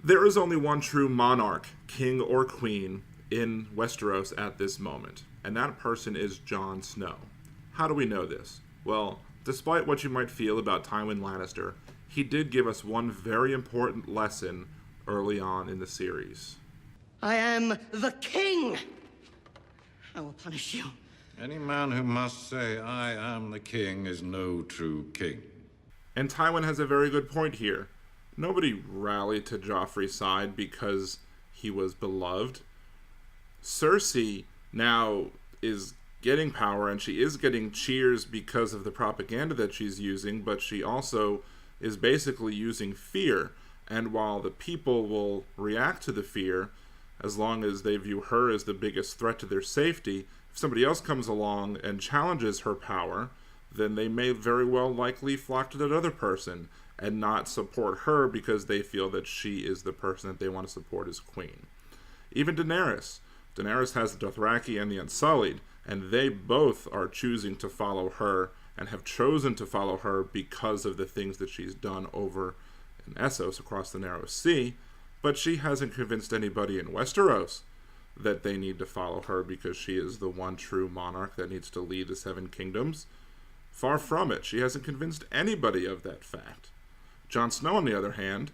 There is only one true monarch, king or queen, in Westeros at this moment, and that person is Jon Snow. How do we know this? Well, despite what you might feel about Tywin Lannister, he did give us one very important lesson early on in the series. I am the king! I will punish you. Any man who must say, I am the king, is no true king. And Tywin has a very good point here. Nobody rallied to Joffrey's side because he was beloved. Cersei now is getting power, and she is getting cheers because of the propaganda that she's using, but she also is basically using fear. And while the people will react to the fear, as long as they view her as the biggest threat to their safety, if somebody else comes along and challenges her power, then they may very well likely flock to that other person and not support her because they feel that she is the person that they want to support as queen. Even Daenerys. Daenerys has the Dothraki and the Unsullied, and they both are choosing to follow her and have chosen to follow her because of the things that she's done over in Essos across the Narrow Sea, but she hasn't convinced anybody in Westeros that they need to follow her because she is the one true monarch that needs to lead the Seven Kingdoms. Far from it. She hasn't convinced anybody of that fact. Jon Snow, on the other hand,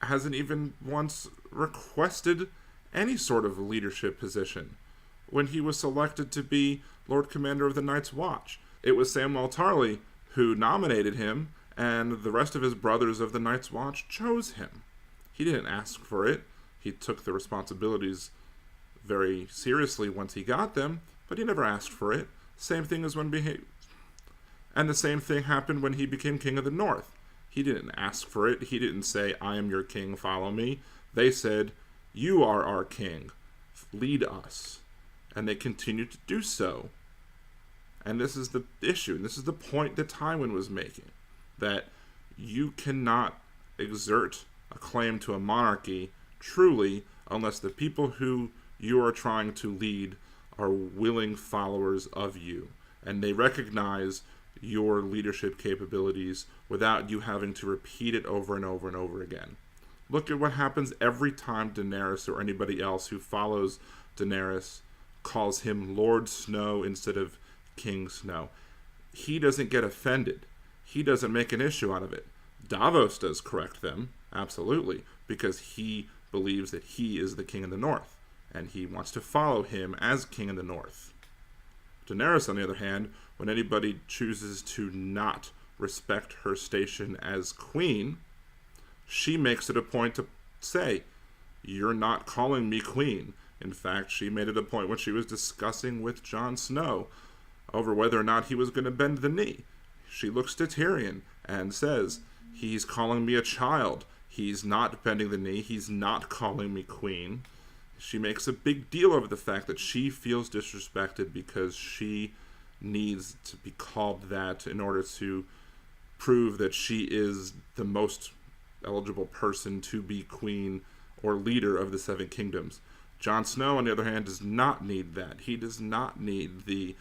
hasn't even once requested any sort of leadership position. When he was selected to be Lord Commander of the Night's Watch, it was Samwell Tarly who nominated him, and the rest of his brothers of the Night's Watch chose him. He didn't ask for it. He took the responsibilities very seriously once he got them, but he never asked for it. Same thing as and the same thing happened when he became King of the North. He didn't ask for it. He didn't say, I am your king, follow me. They said, you are our king, lead us. And they continued to do so. And this is the issue, and this is the point that Tywin was making, that you cannot exert a claim to a monarchy truly unless the people who you are trying to lead are willing followers of you, and they recognize your leadership capabilities without you having to repeat it over and over and over again. Look at what happens every time Daenerys or anybody else who follows Daenerys calls him Lord Snow instead of King Snow. He doesn't get offended. He doesn't make an issue out of it. Davos does correct them, absolutely, because he believes that he is the King of the North, and he wants to follow him as King of the North. Daenerys, on the other hand, when anybody chooses to not respect her station as queen, she makes it a point to say, you're not calling me queen. In fact, she made it a point when she was discussing with Jon Snow over whether or not he was going to bend the knee. She looks to Tyrion and says, he's calling me a child. He's not bending the knee. He's not calling me queen. She makes a big deal of the fact that she feels disrespected because she needs to be called that in order to prove that she is the most eligible person to be queen or leader of the Seven Kingdoms. Jon Snow, on the other hand, does not need that. He does not need the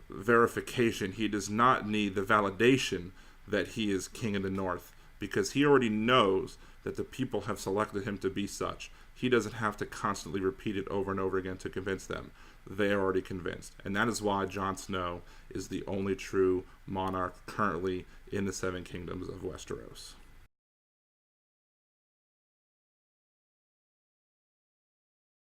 verification. He does not need the validation that he is King of the North, because he already knows that the people have selected him to be such. He doesn't have to constantly repeat it over and over again to convince them. They are already convinced. And that is why Jon Snow is the only true monarch currently in the Seven Kingdoms of Westeros.